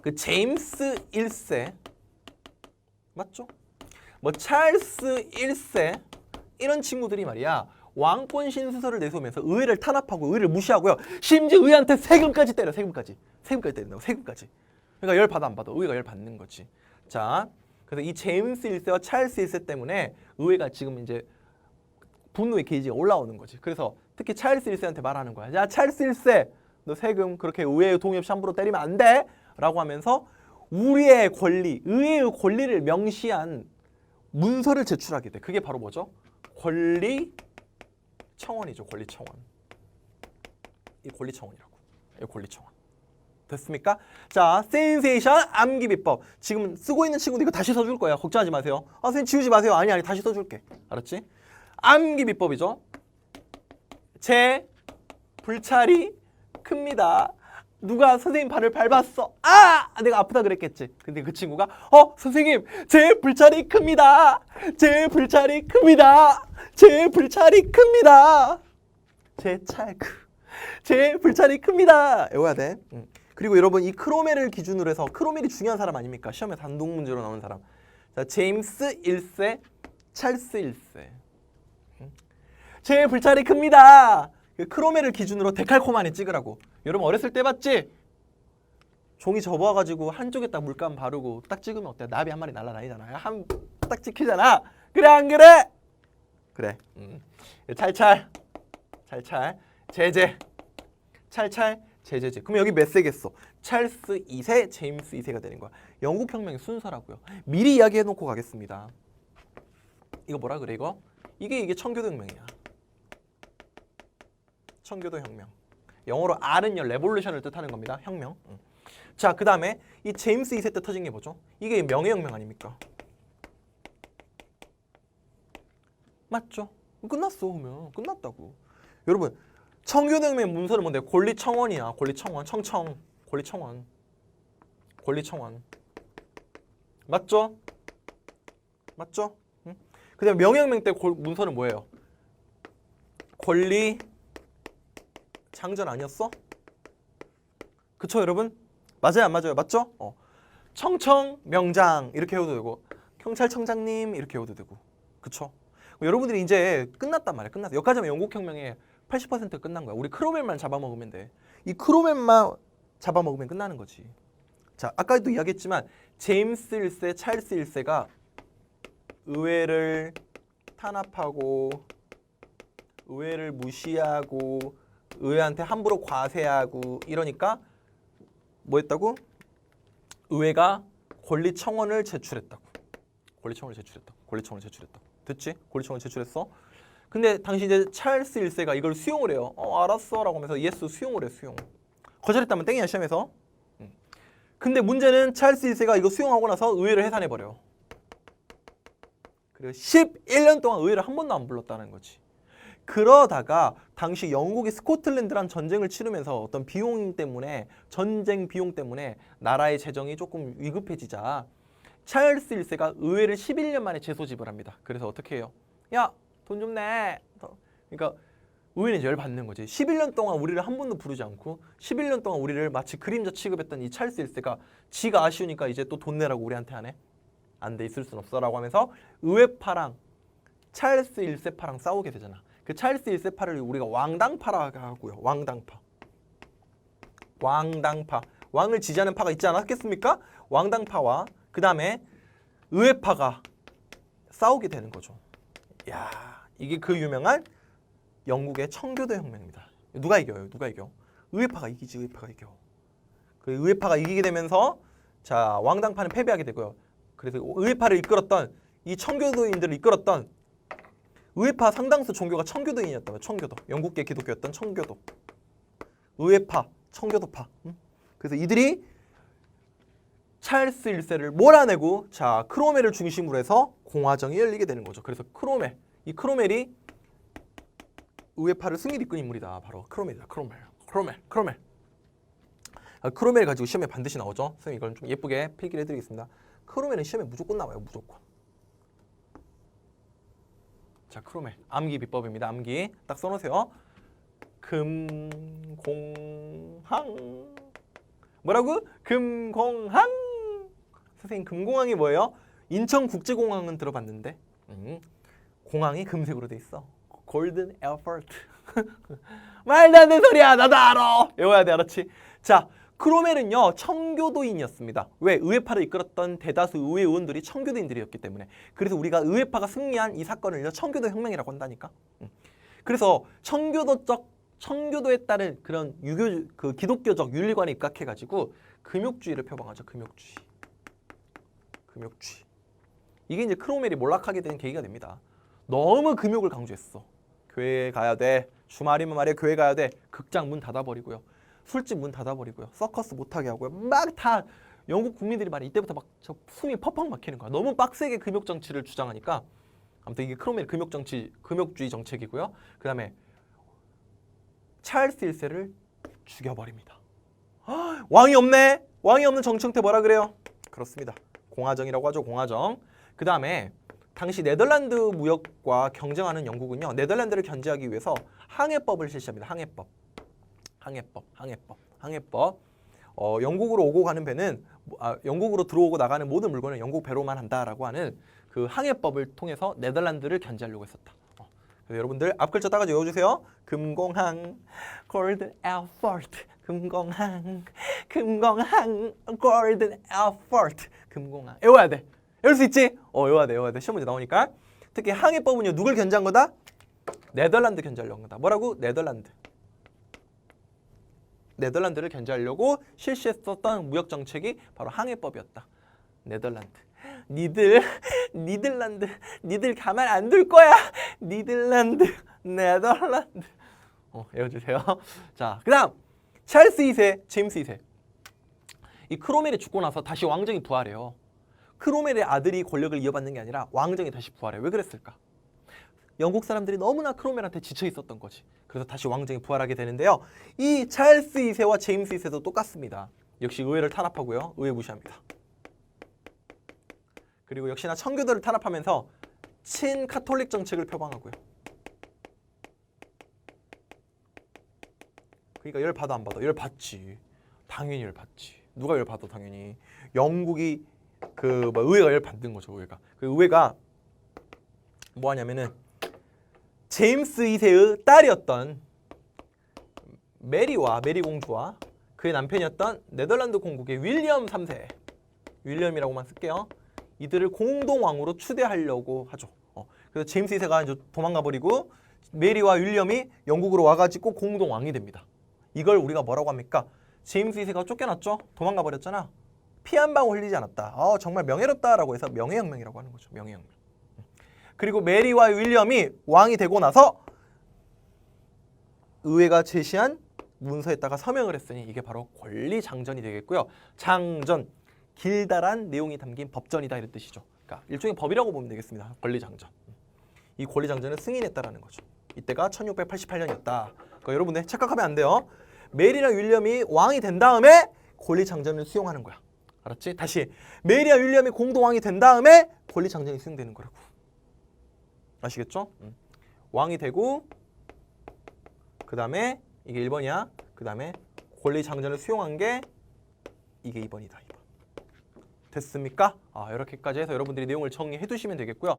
그 제임스 1세 맞죠? 뭐 찰스 1세 이런 친구들이 말이야 왕권 신수설을 내세우면서 의회를 탄압하고 의회를 무시하고요. 심지어 의회한테 세금까지 때려. 세금까지 때린다고. 세금까지. 그러니까 열 받아 안 받아. 의회가 열 받는 거지. 자, 그래서 이 제임스 1세와 찰스 1세 때문에 의회가 지금 이제 분노의 게이지가 올라오는 거지. 그래서 특히 찰스 1세한테 말하는 거야. 야, 찰스 1세, 너 세금 그렇게 의회의 동의 없이 함부로 때리면 안 돼. 라고 하면서 우리의 권리, 의회의 권리를 명시한 문서를 제출하게 돼. 그게 바로 뭐죠? 권리청원이죠. 권리청원. 이 권리청원이라고. 이 권리청원. 됐습니까? 자, 센세이션 암기 비법. 지금 쓰고 있는 친구들 이거 다시 써줄 거야. 걱정하지 마세요. 아, 선생님 지우지 마세요. 아니, 다시 써줄게. 알았지? 암기 비법이죠. 제 불찰이 큽니다. 누가 선생님 발을 밟았어. 아! 내가 아프다 그랬겠지. 근데 그 친구가 선생님 제 불찰이 큽니다. 제 불찰이 큽니다. 제 불찰이 큽니다. 제 불찰이 큽니다. 외워야 돼. 그리고 여러분 이 크로멜을 기준으로 해서 크로멜이 중요한 사람 아닙니까? 시험에 단독 문제로 나오는 사람. 자, 제임스 1세, 찰스 1세. 제 불찰이 큽니다. 크로멜을 기준으로 데칼코마니 찍으라고. 여러분 어렸을 때 봤지? 종이 접어가지고 한쪽에다 물감 바르고 딱 찍으면 어때? 나비 한 마리 날아다니잖아. 한 딱 찍히잖아. 그래 안 그래? 그래. 찰찰, 제제, 찰찰, 제제제. 그럼 여기 몇 세겠어? 찰스 2세, 제임스 2세가 되는 거야. 영국 혁명의 순서라고요. 미리 이야기해놓고 가겠습니다. 이거 뭐라 그래 이거? 이게 청교도 혁명이야. 청교도 혁명. 영어로 R은요 레볼루션을 뜻하는 겁니다. 혁명. 자, 그 다음에 이 제임스 2세 때 터진 게 뭐죠? 이게 명예혁명 아닙니까? 맞죠? 끝났어. 그러면 끝났다고. 여러분 청교도 혁명 문서는 뭔데? 권리청원이야. 권리청원. 권리청원. 맞죠? 맞죠? 응? 그 다음에 명예혁명 때 문서는 뭐예요? 권리 장전 아니었어? 그쵸 여러분? 맞아요 안 맞아요? 맞죠? 청청명장 이렇게 해도 되고 경찰청장님 이렇게 해도 되고 그쵸? 여러분들이 이제 끝났단 말이야. 끝났어. 여기까지 하면 영국혁명의 80%가 끝난 거야. 우리 크로멜만 잡아먹으면 돼. 이 크로멜만 잡아먹으면 끝나는 거지. 자, 아까도 이야기했지만 제임스 1세, 찰스 1세가 의회를 탄압하고 의회를 무시하고 의회한테 함부로 과세하고 이러니까 뭐 했다고? 의회가 권리청원을 제출했다고. 권리청원을 제출했다고. 됐지? 권리청원을 제출했어. 근데 당시 이제 찰스 1세가 이걸 수용을 해요. 알았어 라고 하면서 예스 수용을 해. 수용. 거절했다면 땡이야 시험에서. 근데 문제는 찰스 1세가 이거 수용하고 나서 의회를 해산해버려. 그리고 11년 동안 의회를 한 번도 안 불렀다는 거지. 그러다가 당시 영국이 스코틀랜드랑 전쟁을 치르면서 어떤 비용 때문에 전쟁 비용 때문에 나라의 재정이 조금 위급해지자 찰스 1세가 의회를 11년 만에 재소집을 합니다. 그래서 어떻게 해요? 야, 돈 좀 내. 그러니까 의회는 열받는 거지. 11년 동안 우리를 한 번도 부르지 않고 11년 동안 우리를 마치 그림자 취급했던 이 찰스 1세가 지가 아쉬우니까 이제 또 돈 내라고 우리한테 하네. 안 돼 있을 순 없어 라고 하면서 의회파랑 찰스 1세파랑 싸우게 되잖아. 그 찰스 1세파를 우리가 왕당파라고 하고요. 왕당파. 왕을 지지하는 파가 있지 않았겠습니까? 왕당파와 그 다음에 의회파가 싸우게 되는 거죠. 야, 이게 그 유명한 영국의 청교도 혁명입니다. 누가 이겨요? 의회파가 이기지. 의회파가 이겨. 그 의회파가 이기게 되면서 자, 왕당파는 패배하게 되고요. 그래서 의회파를 이끌었던 이 청교도인들을 이끌었던 의회파 상당수 종교가 청교도인이었다며. 청교도. 영국계 기독교였던 청교도. 의회파, 청교도파. 그래서 이들이 찰스 1세를 몰아내고 자, 크로멜을 중심으로 해서 공화정이 열리게 되는 거죠. 그래서 이 크로멜이 의회파를 승리를 이끈 인물이다. 바로 크로멜이다. 크로멜. 크로멜 가지고 시험에 반드시 나오죠. 선생님 이건 좀 예쁘게 필기를 해드리겠습니다. 크로멜은 시험에 무조건 나와요. 무조건. 자, 크로멜. 암기 비법입니다. 암기. 딱 써놓으세요. 금, 공, 항. 뭐라고? 금공항. 선생님 금공항이 뭐예요? 인천국제공항은 들어봤는데 공항이 금색으로 돼 있어. 골든 에어포트. 말도 안 되는 소리야. 나도 알아. 외워야 돼. 알았지? 자, 크로멜은요 청교도인이었습니다. 왜? 의회파를 이끌었던 대다수 의회 의원들이 청교도인들이었기 때문에. 그래서 우리가 의회파가 승리한 이 사건을요 청교도 혁명이라고 한다니까. 그래서 청교도에 따른 그런 그 기독교적 윤리관에 입각해가지고 금욕주의를 표방하죠. 금욕주의. 이게 이제 크로멜이 몰락하게 된 계기가 됩니다. 너무 금욕을 강조했어. 교회에 가야 돼. 주말이면 말이야 교회 가야 돼. 극장 문 닫아버리고요. 술집 문 닫아버리고요. 서커스 못하게 하고요. 막 다 영국 국민들이 말이야 이때부터 막 저 숨이 퍽퍽 막히는 거야. 너무 빡세게 금욕 정치를 주장하니까 아무튼 이게 크로멜 금욕주의 정책이고요. 그 다음에 찰스 1세를 죽여버립니다. 왕이 없네. 왕이 없는 정치 형태 뭐라 그래요? 그렇습니다. 공화정이라고 하죠. 공화정. 그 다음에 당시 네덜란드 무역과 경쟁하는 영국은요. 네덜란드를 견제하기 위해서 항해법을 실시합니다. 항해법. 영국으로 오고 가는 배는 영국으로 들어오고 나가는 모든 물건을 영국 배로만 한다라고 하는 그 항해법을 통해서 네덜란드를 견제하려고 했었다. 그래서 여러분들 앞글자 따가지고 외워주세요. 금공항, 골든 에어포트, 금공항, 골든 에어포트, 금공항. 외워야 돼. 외울 수 있지? 외워야 돼. 시험 문제 나오니까. 특히 항해법은요 누굴 견제한 거다? 네덜란드 견제하려고 한 거다. 뭐라고? 네덜란드를 견제하려고 실시했었던 무역 정책이 바로 항해법이었다. 네덜란드. 니들 가만 안 둘 거야. 네덜란드. 외워주세요. 자, 그다음 찰스 2세, 제임스 2세. 이 크로멜이 죽고 나서 다시 왕정이 부활해요. 크로멜의 아들이 권력을 이어받는 게 아니라 왕정이 다시 부활해. 왜 그랬을까? 영국 사람들이 너무나 크로멜한테 지쳐 있었던 거지. 그래서 다시 왕정이 부활하게 되는데요. 이 찰스 2세와 제임스 2세도 똑같습니다. 역시 의회를 탄압하고요. 의회 무시합니다. 그리고 역시나 청교도를 탄압하면서 친카톨릭 정책을 표방하고요. 그러니까 열 받아 안 받아? 열 받지. 당연히 열 받지. 누가 열 받아? 당연히 영국이 의회가 열 받는 거죠. 의회가. 그 의회가 뭐 하냐면은 제임스 2세의 딸이었던 메리 공주와 그의 남편이었던 네덜란드 공국의 윌리엄 3세, 윌리엄이라고만 쓸게요. 이들을 공동왕으로 추대하려고 하죠. 그래서 제임스 2세가 이제 도망가 버리고 메리와 윌리엄이 영국으로 와가지고 공동왕이 됩니다. 이걸 우리가 뭐라고 합니까? 제임스 2세가 쫓겨났죠. 도망가 버렸잖아. 피 한 방울 흘리지 않았다. 정말 명예롭다라고 해서 명예혁명이라고 하는 거죠. 명예혁명. 그리고 메리와 윌리엄이 왕이 되고 나서 의회가 제시한 문서에다가 서명을 했으니 이게 바로 권리장전이 되겠고요. 장전, 길다란 내용이 담긴 법전이다 이런 뜻이죠. 그러니까 일종의 법이라고 보면 되겠습니다. 권리장전. 이 권리장전을 승인했다라는 거죠. 이때가 1688년이었다. 그러니까 여러분들 착각하면 안 돼요. 메리랑 윌리엄이 왕이 된 다음에 권리장전을 수용하는 거야. 알았지? 다시 메리와 윌리엄이 공동왕이 된 다음에 권리장전이 수용되는 거라고. 아시겠죠? 왕이 되고 그 다음에 이게 1번이야. 그 다음에 권리장전을 수용한 게 이게 2번이다. 2번. 됐습니까? 이렇게까지 해서 여러분들이 내용을 정리해 두시면 되겠고요.